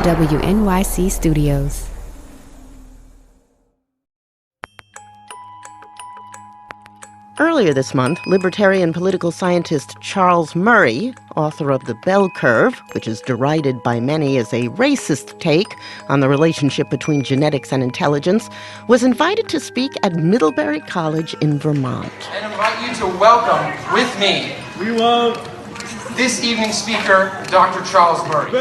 WNYC Studios. Earlier this month, libertarian political scientist Charles Murray, author of The Bell Curve, which is derided by many as a racist take on the relationship between genetics and intelligence, was invited to speak at Middlebury College in Vermont. And invite you to welcome with me this evening's speaker, Dr. Charles Murray.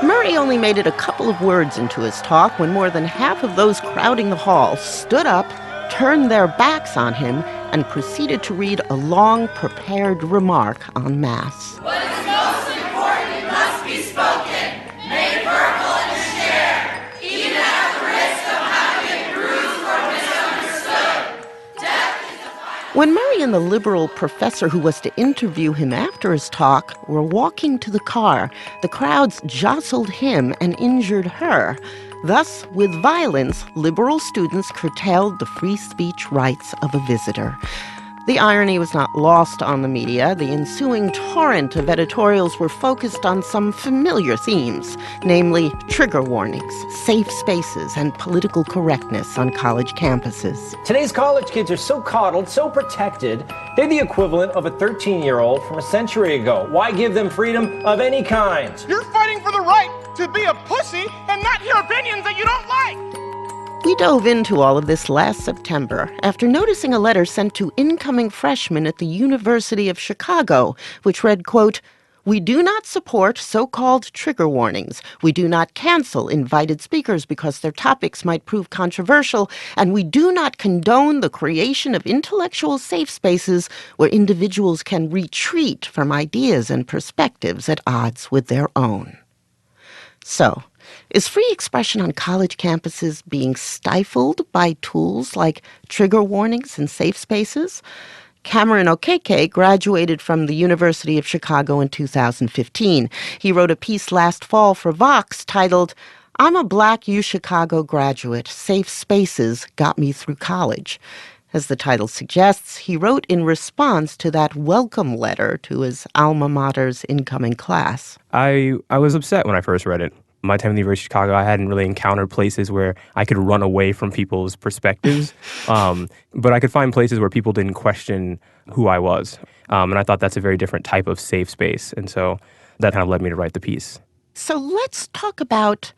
Murray only made it a couple of words into his talk when more than half of those crowding the hall stood up, turned their backs on him, and proceeded to read a long, prepared remark on masse. What is most important must be spoken, made verbal and shared, even at the risk of having it bruised or misunderstood. Death is the final. When Murray and the liberal professor who was to interview him after his talk were walking to the car, the crowds jostled him and injured her. Thus, with violence, liberal students curtailed the free speech rights of a visitor. The irony was not lost on the media. The ensuing torrent of editorials were focused on some familiar themes, namely trigger warnings, safe spaces, and political correctness on college campuses. Today's college kids are so coddled, so protected, they're the equivalent of a 13-year-old from a century ago. Why give them freedom of any kind? You're fighting for the right to be a pussy and not hear opinions that you don't like. We dove into all of this last September after noticing a letter sent to incoming freshmen at the University of Chicago, which read, quote, "We do not support so-called trigger warnings. We do not cancel invited speakers because their topics might prove controversial, and we do not condone the creation of intellectual safe spaces where individuals can retreat from ideas and perspectives at odds with their own." So, is free expression on college campuses being stifled by tools like trigger warnings and safe spaces? Cameron Okeke graduated from the University of Chicago in 2015. He wrote a piece last fall for Vox titled, "I'm a Black Uchicago graduate. Safe spaces got me through college." As the title suggests, he wrote in response to that welcome letter to his alma mater's incoming class. I was upset when I first read it. My time in the University of Chicago, I hadn't really encountered places where I could run away from people's perspectives, but I could find places where people didn't question who I was. And I thought that's a very different type of safe space. And so that kind of led me to write the piece. So let's talk about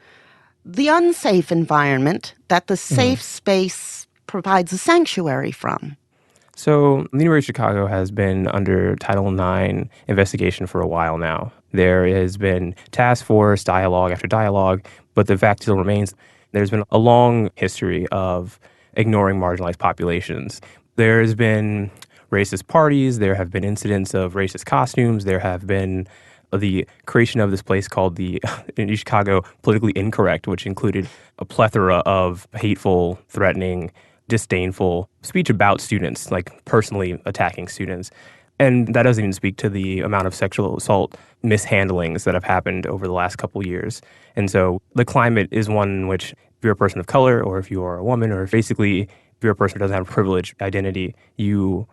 the unsafe environment that the safe space provides a sanctuary from. So the University of Chicago has been under Title IX investigation for a while now. There has been task force, dialogue after dialogue, but the fact still remains there's been a long history of ignoring marginalized populations. There's been racist parties, there have been incidents of racist costumes, there have been the creation of this place called the in Chicago Politically Incorrect, which included a plethora of hateful, threatening, disdainful speech about students, like personally attacking students. And that doesn't even speak to the amount of sexual assault mishandlings that have happened over the last couple of years. And so the climate is one in which if you're a person of color or if you are a woman or basically if you're a person who doesn't have a privileged identity, you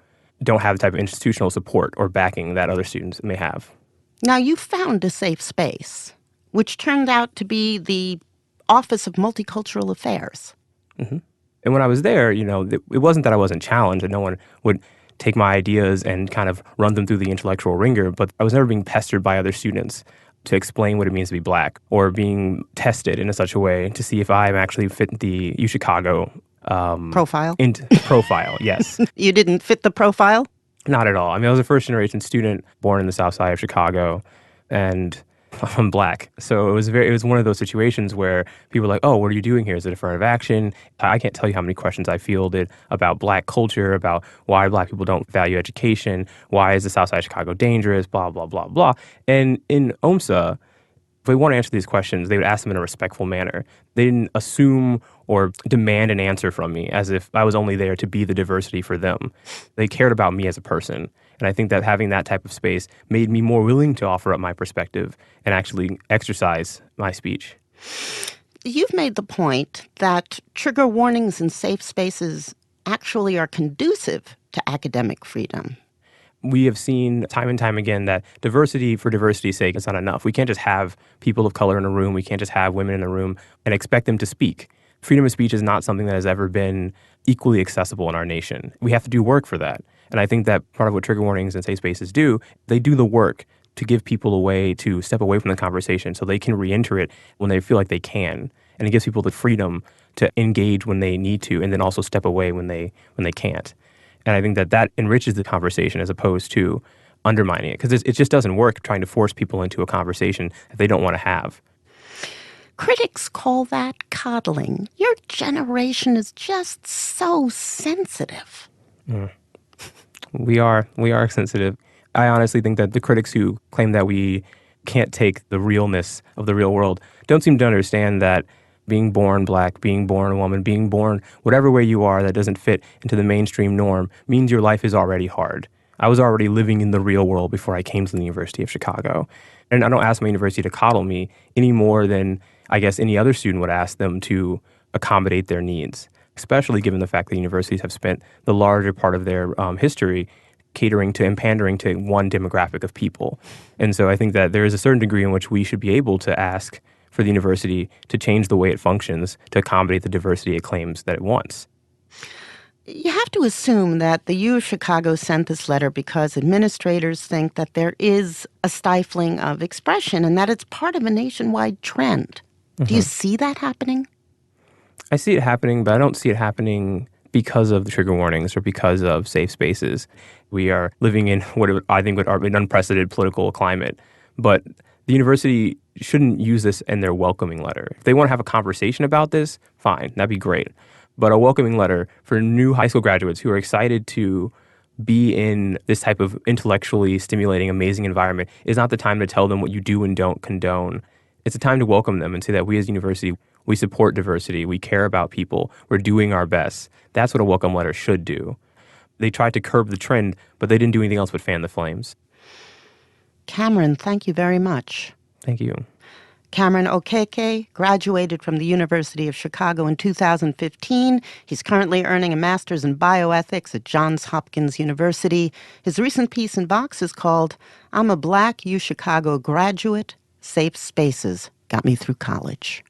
don't have the type of institutional support or backing that other students may have. Now, you found a safe space, which turned out to be the Office of Multicultural Affairs. Mm-hmm. And when I was there, it wasn't that I wasn't challenged and no one would take my ideas and kind of run them through the intellectual ringer, but I was never being pestered by other students to explain what it means to be Black or being tested in such a way to see if I actually fit the Uchicago profile. Profile, yes. You didn't fit the profile? Not at all. I mean, I was a first-generation student born in the South Side of Chicago, and I'm Black. So it was one of those situations where people were like, "Oh, what are you doing here? Is it affirmative action?" I can't tell you how many questions I fielded about Black culture, about why Black people don't value education, why is the South Side of Chicago dangerous, blah, blah, blah, blah. And in OMSA, if they want to answer these questions, they would ask them in a respectful manner. They didn't assume or demand an answer from me as if I was only there to be the diversity for them. They cared about me as a person. And I think that having that type of space made me more willing to offer up my perspective and actually exercise my speech. You've made the point that trigger warnings and safe spaces actually are conducive to academic freedom. We have seen time and time again that diversity for diversity's sake is not enough. We can't just have people of color in a room. We can't just have women in a room and expect them to speak. Freedom of speech is not something that has ever been equally accessible in our nation. We have to do work for that. And I think that part of what trigger warnings and safe spaces do, they do the work to give people a way to step away from the conversation so they can re-enter it when they feel like they can. And it gives people the freedom to engage when they need to and then also step away when they can't. And I think that enriches the conversation as opposed to undermining it, because it just doesn't work trying to force people into a conversation that they don't want to have. Critics call that coddling. Your generation is just so sensitive. We are sensitive. I honestly think that the critics who claim that we can't take the realness of the real world don't seem to understand that being born black, being born a woman, being born whatever way you are that doesn't fit into the mainstream norm means your life is already hard. I was already living in the real world before I came to the University of Chicago. And I don't ask my university to coddle me any more than I guess any other student would ask them to accommodate their needs, especially given the fact that universities have spent the larger part of their history catering to and pandering to one demographic of people. And so I think that there is a certain degree in which we should be able to ask for the university to change the way it functions to accommodate the diversity it claims that it wants. You have to assume that the U of Chicago sent this letter because administrators think that there is a stifling of expression and that it's part of a nationwide trend. Do you see that happening? I see it happening, but I don't see it happening because of the trigger warnings or because of safe spaces. We are living in I think would be an unprecedented political climate. But the university shouldn't use this in their welcoming letter. If they want to have a conversation about this, fine, that'd be great. But a welcoming letter for new high school graduates who are excited to be in this type of intellectually stimulating, amazing environment is not the time to tell them what you do and don't condone. It's a time to welcome them and say that we as a university, we support diversity, we care about people, we're doing our best. That's what a welcome letter should do. They tried to curb the trend, but they didn't do anything else but fan the flames. Cameron, thank you very much. Thank you. Cameron Okeke graduated from the University of Chicago in 2015. He's currently earning a master's in bioethics at Johns Hopkins University. His recent piece in Vox is called "I'm a Black Uchicago Graduate. Safe Spaces Got Me Through College."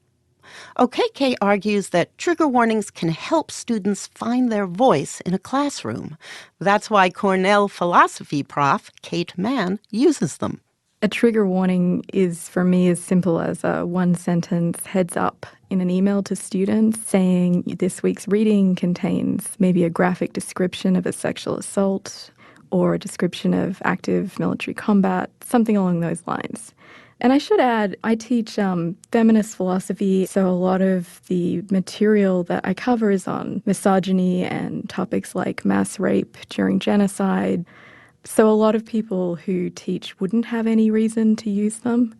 Okeke argues that trigger warnings can help students find their voice in a classroom. That's why Cornell philosophy prof Kate Manne uses them. A trigger warning is, for me, as simple as a one-sentence heads up in an email to students saying this week's reading contains maybe a graphic description of a sexual assault or a description of active military combat, something along those lines. And I should add, I teach feminist philosophy, so a lot of the material that I cover is on misogyny and topics like mass rape during genocide. So a lot of people who teach wouldn't have any reason to use them,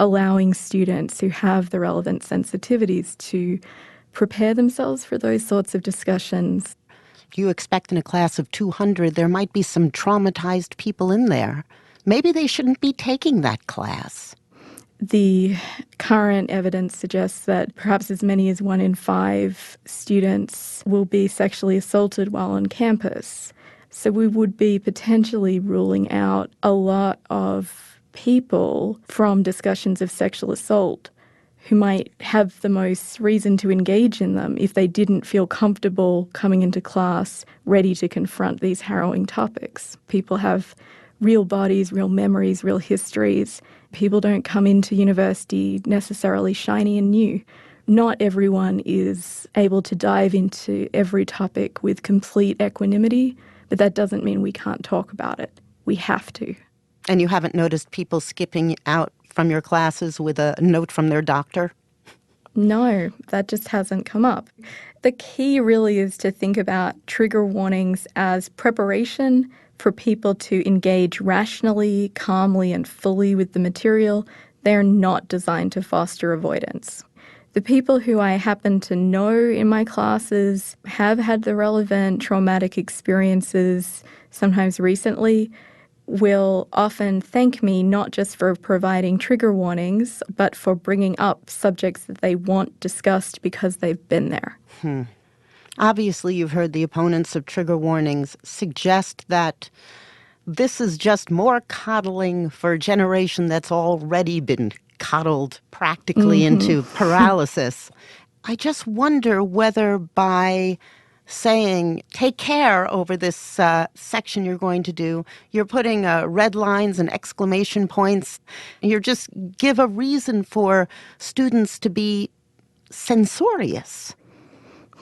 allowing students who have the relevant sensitivities to prepare themselves for those sorts of discussions. You expect in a class of 200 there might be some traumatized people in there. Maybe they shouldn't be taking that class. The current evidence suggests that perhaps as many as 1 in 5 students will be sexually assaulted while on campus. So we would be potentially ruling out a lot of people from discussions of sexual assault who might have the most reason to engage in them if they didn't feel comfortable coming into class ready to confront these harrowing topics. People have real bodies, real memories, real histories. People don't come into university necessarily shiny and new. Not everyone is able to dive into every topic with complete equanimity, but that doesn't mean we can't talk about it. We have to. And you haven't noticed people skipping out from your classes with a note from their doctor? No, that just hasn't come up. The key really is to think about trigger warnings as preparation for people to engage rationally, calmly, and fully with the material. They're not designed to foster avoidance. The people who I happen to know in my classes have had the relevant traumatic experiences, sometimes recently, will often thank me not just for providing trigger warnings, but for bringing up subjects that they want discussed because they've been there. Obviously, you've heard the opponents of trigger warnings suggest that this is just more coddling for a generation that's already been coddled practically into paralysis. I just wonder whether by saying, take care over this section you're going to do, you're putting red lines and exclamation points, and you're just give a reason for students to be censorious.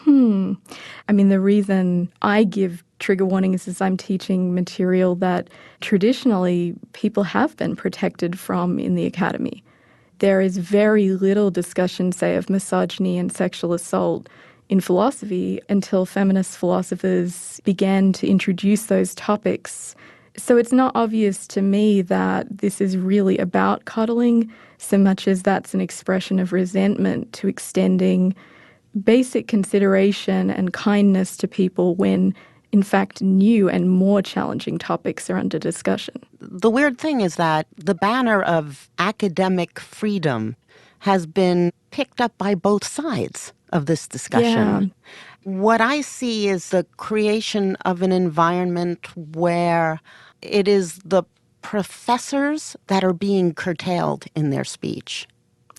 I mean, the reason I give trigger warnings is I'm teaching material that traditionally people have been protected from in the academy. There is very little discussion, say, of misogyny and sexual assault in philosophy until feminist philosophers began to introduce those topics. So it's not obvious to me that this is really about coddling so much as that's an expression of resentment to extending basic consideration and kindness to people when, in fact, new and more challenging topics are under discussion. The weird thing is that the banner of academic freedom has been picked up by both sides of this discussion. Yeah. What I see is the creation of an environment where it is the professors that are being curtailed in their speech.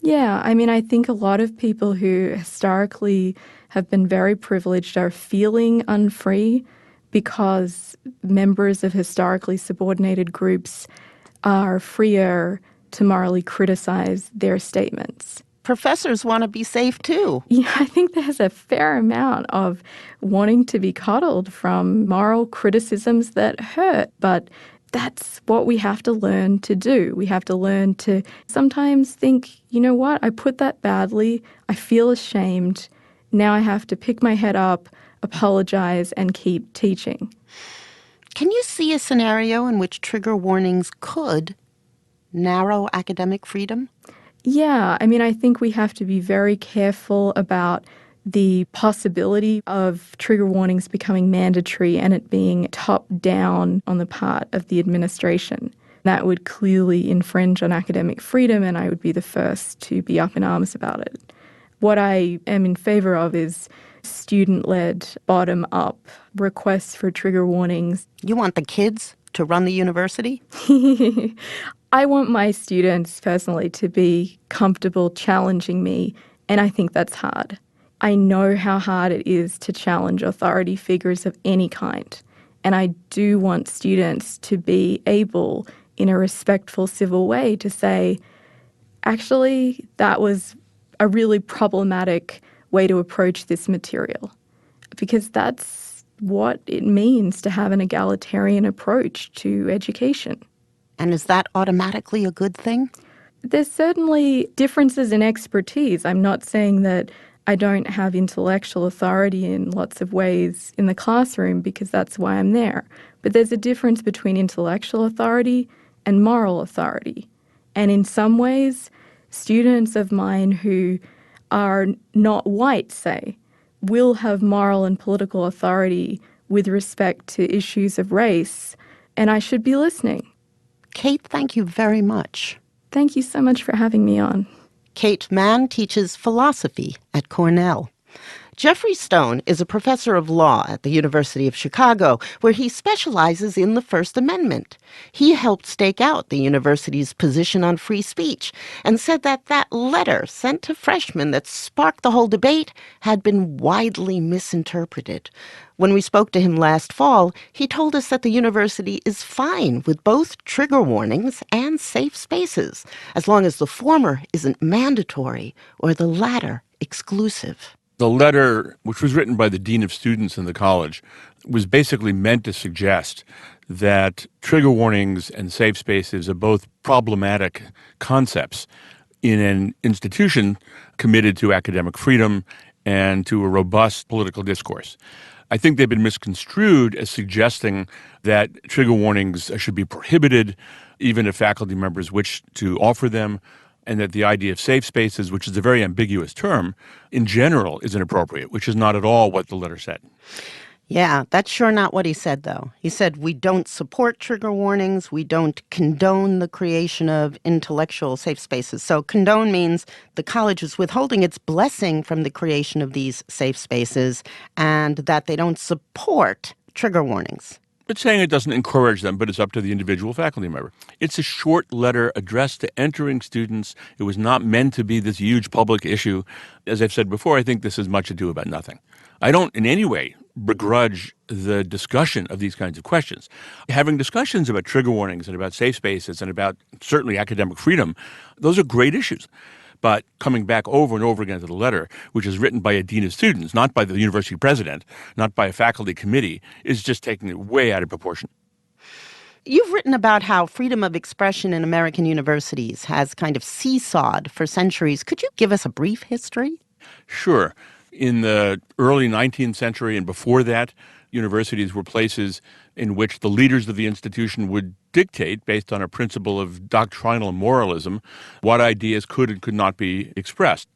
Yeah, I mean, I think a lot of people who historically have been very privileged are feeling unfree because members of historically subordinated groups are freer to morally criticize their statements. Professors want to be safe too. Yeah, I think there's a fair amount of wanting to be coddled from moral criticisms that hurt, but that's what we have to learn to do. We have to learn to sometimes think, you know what, I put that badly, I feel ashamed, now I have to pick my head up, apologize, and keep teaching. Can you see a scenario in which trigger warnings could narrow academic freedom? Yeah, I mean, I think we have to be very careful about the possibility of trigger warnings becoming mandatory and it being top-down on the part of the administration. That would clearly infringe on academic freedom, and I would be the first to be up in arms about it. What I am in favour of is student-led, bottom-up requests for trigger warnings. You want the kids to run the university? I want my students personally to be comfortable challenging me, and I think that's hard. I know how hard it is to challenge authority figures of any kind, and I do want students to be able, in a respectful civil way, to say, actually, that was a really problematic way to approach this material, because that's what it means to have an egalitarian approach to education. And is that automatically a good thing? There's certainly differences in expertise. I'm not saying that I don't have intellectual authority in lots of ways in the classroom because that's why I'm there. But there's a difference between intellectual authority and moral authority. And in some ways, students of mine who are not white, say, will have moral and political authority with respect to issues of race, and I should be listening. Kate, thank you very much. Thank you so much for having me on. Kate Manne teaches philosophy at Cornell. Geoffrey Stone is a professor of law at the University of Chicago, where he specializes in the First Amendment. He helped stake out the university's position on free speech and said that that letter sent to freshmen that sparked the whole debate had been widely misinterpreted. When we spoke to him last fall, he told us that the university is fine with both trigger warnings and safe spaces, as long as the former isn't mandatory or the latter exclusive. The letter, which was written by the dean of students in the college, was basically meant to suggest that trigger warnings and safe spaces are both problematic concepts in an institution committed to academic freedom and to a robust political discourse. I think they've been misconstrued as suggesting that trigger warnings should be prohibited, even if faculty members wish to offer them, and that the idea of safe spaces, which is a very ambiguous term, in general is inappropriate, which is not at all what the letter said. Yeah, that's sure not what he said, though. He said, we don't support trigger warnings. We don't condone the creation of intellectual safe spaces. So condone means the college is withholding its blessing from the creation of these safe spaces and that they don't support trigger warnings. It's saying it doesn't encourage them, but it's up to the individual faculty member. It's a short letter addressed to entering students. It was not meant to be this huge public issue. As I've said before, I think this is much ado about nothing. I don't in any way begrudge the discussion of these kinds of questions. Having discussions about trigger warnings and about safe spaces and about certainly academic freedom, those are great issues. But coming back over and over again to the letter, which is written by a dean of students, not by the university president, not by a faculty committee, is just taking it way out of proportion. You've written about how freedom of expression in American universities has kind of seesawed for centuries. Could you give us a brief history? Sure. In the early 19th century and before that, universities were places in which the leaders of the institution would dictate, based on a principle of doctrinal moralism, what ideas could and could not be expressed.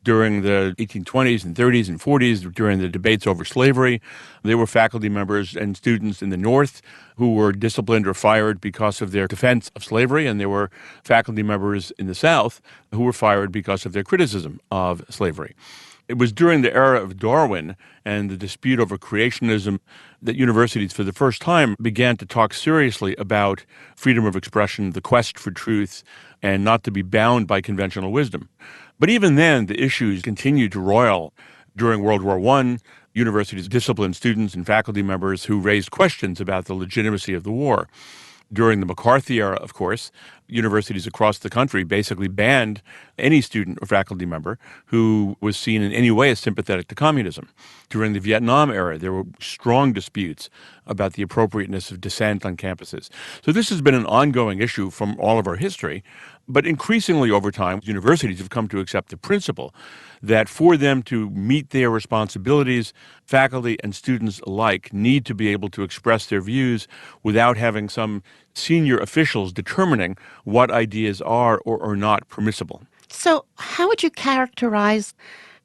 During the 1820s and 30s and 40s, during the debates over slavery, there were faculty members and students in the North who were disciplined or fired because of their defense of slavery, and there were faculty members in the South who were fired because of their criticism of slavery. It was during the era of Darwin and the dispute over creationism that universities for the first time began to talk seriously about freedom of expression, the quest for truth, and not to be bound by conventional wisdom. But even then, the issues continued to roil. During World War I, universities disciplined students and faculty members who raised questions about the legitimacy of the war. During the McCarthy era, of course, universities across the country basically banned any student or faculty member who was seen in any way as sympathetic to communism. During the Vietnam era, there were strong disputes about the appropriateness of dissent on campuses. So this has been an ongoing issue from all of our history, but increasingly over time, universities have come to accept the principle that for them to meet their responsibilities, faculty and students alike need to be able to express their views without having some senior officials determining what ideas are or are not permissible. So how would you characterize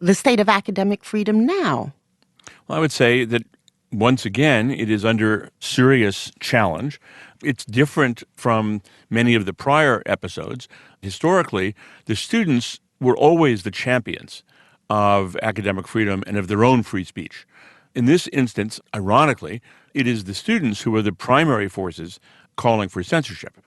the state of academic freedom now? Well, I would say that, once again, it is under serious challenge. It's different from many of the prior episodes. Historically, the students were always the champions of academic freedom and of their own free speech. In this instance, ironically, it is the students who are the primary forces calling for censorship.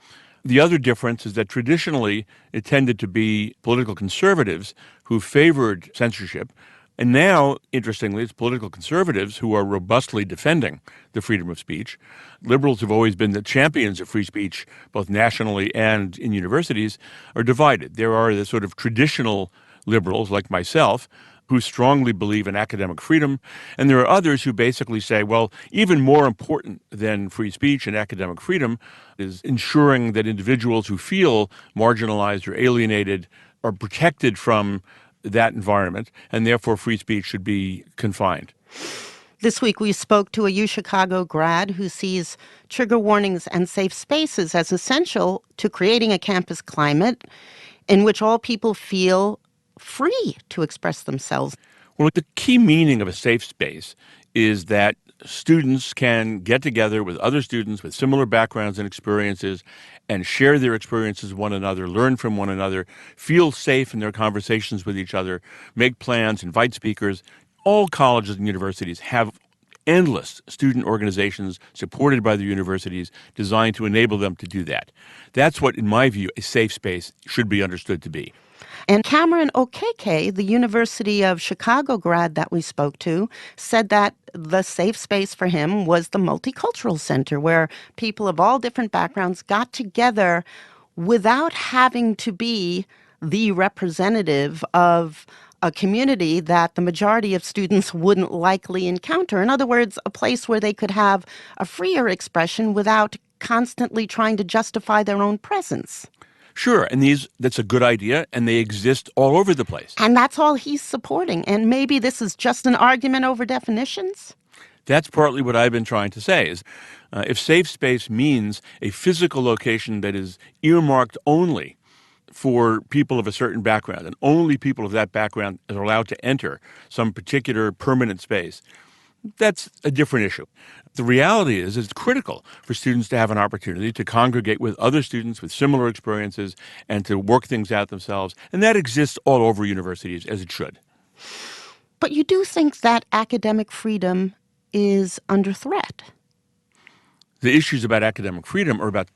The other difference is that traditionally it tended to be political conservatives who favored censorship. And now, interestingly, it's political conservatives who are robustly defending the freedom of speech. Liberals have always been the champions of free speech, both nationally and in universities, are divided. There are the sort of traditional liberals, like myself, who strongly believe in academic freedom, and there are others who basically say, well, even more important than free speech and academic freedom is ensuring that individuals who feel marginalized or alienated are protected from that environment, and therefore free speech should be confined. This week we spoke to a Uchicago grad who sees trigger warnings and safe spaces as essential to creating a campus climate in which all people feel free to express themselves. Well, the key meaning of a safe space is that students can get together with other students with similar backgrounds and experiences and share their experiences with one another, learn from one another, feel safe in their conversations with each other, make plans, invite speakers. All colleges and universities have endless student organizations supported by the universities designed to enable them to do that. That's what, in my view, a safe space should be understood to be. And Cameron Okeke, the University of Chicago grad that we spoke to, said that the safe space for him was the Multicultural Center, where people of all different backgrounds got together without having to be the representative of a community that the majority of students wouldn't likely encounter. In other words, a place where they could have a freer expression without constantly trying to justify their own presence. Sure, and that's a good idea, and they exist all over the place. And that's all he's supporting. And maybe this is just an argument over definitions? That's partly what I've been trying to say, is if safe space means a physical location that is earmarked only for people of a certain background, and only people of that background are allowed to enter some particular permanent space, that's a different issue. The reality is it's critical for students to have an opportunity to congregate with other students with similar experiences and to work things out themselves. And that exists all over universities, as it should. But you do think that academic freedom is under threat? The issues about academic freedom are about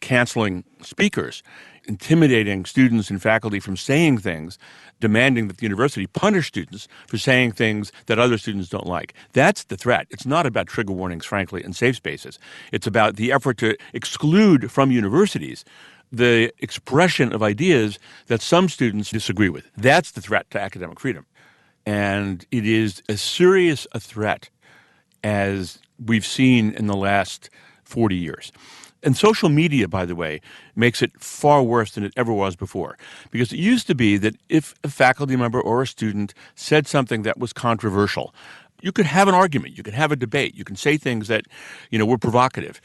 canceling speakers, intimidating students and faculty from saying things, demanding that the university punish students for saying things that other students don't like. That's the threat. It's not about trigger warnings, frankly, and safe spaces. It's about the effort to exclude from universities the expression of ideas that some students disagree with. That's the threat to academic freedom. And it is as serious a threat as we've seen in the last 40 years. And social media, by the way, makes it far worse than it ever was before. Because it used to be that if a faculty member or a student said something that was controversial, you could have an argument, you could have a debate, you can say things that, were provocative.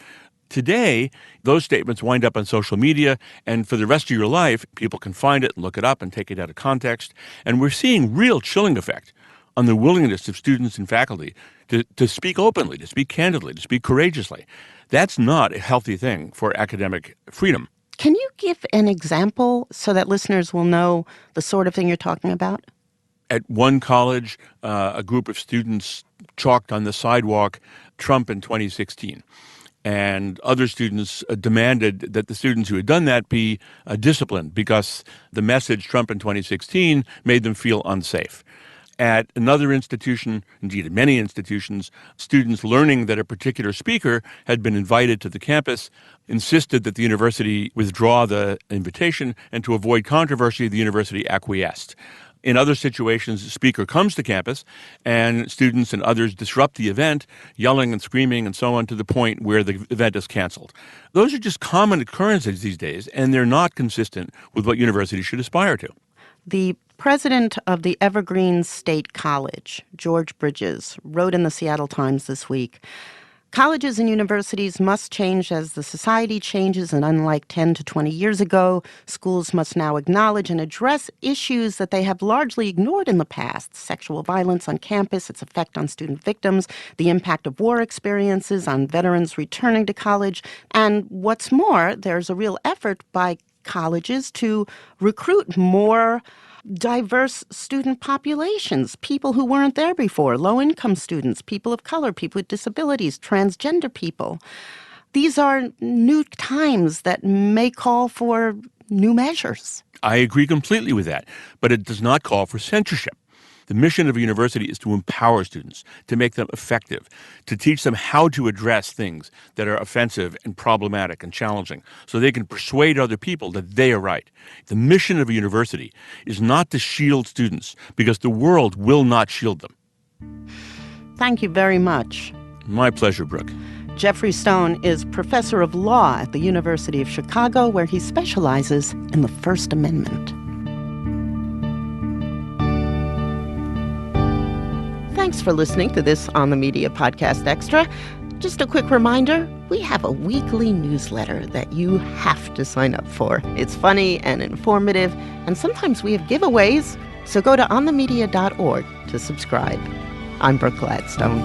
Today, those statements wind up on social media, and for the rest of your life, people can find it and look it up and take it out of context. And we're seeing real chilling effect on the willingness of students and faculty to speak openly, to speak candidly, to speak courageously. That's not a healthy thing for academic freedom. Can you give an example so that listeners will know the sort of thing you're talking about? At one college, a group of students chalked on the sidewalk Trump in 2016. And other students demanded that the students who had done that be disciplined because the message Trump in 2016 made them feel unsafe. At another institution, indeed at many institutions, students learning that a particular speaker had been invited to the campus insisted that the university withdraw the invitation, and to avoid controversy, the university acquiesced. In other situations, the speaker comes to campus and students and others disrupt the event, yelling and screaming and so on, to the point where the event is canceled. Those are just common occurrences these days, and they're not consistent with what universities should aspire to. The president of the Evergreen State College, George Bridges, wrote in the Seattle Times this week, "Colleges and universities must change as the society changes, and unlike 10 to 20 years ago, schools must now acknowledge and address issues that they have largely ignored in the past: sexual violence on campus, its effect on student victims, the impact of war experiences on veterans returning to college, and what's more, there's a real effort by colleges to recruit more diverse student populations, people who weren't there before, low-income students, people of color, people with disabilities, transgender people. These are new times that may call for new measures." I agree completely with that, but it does not call for censorship. The mission of a university is to empower students, to make them effective, to teach them how to address things that are offensive and problematic and challenging, so they can persuade other people that they are right. The mission of a university is not to shield students, because the world will not shield them. Thank you very much. My pleasure, Brooke. Geoffrey Stone is professor of law at the University of Chicago, where he specializes in the First Amendment. Thanks for listening to this On the Media Podcast Extra. Just a quick reminder, we have a weekly newsletter that you have to sign up for. It's funny and informative, and sometimes we have giveaways, so go to onthemedia.org to subscribe. I'm Brooke Gladstone.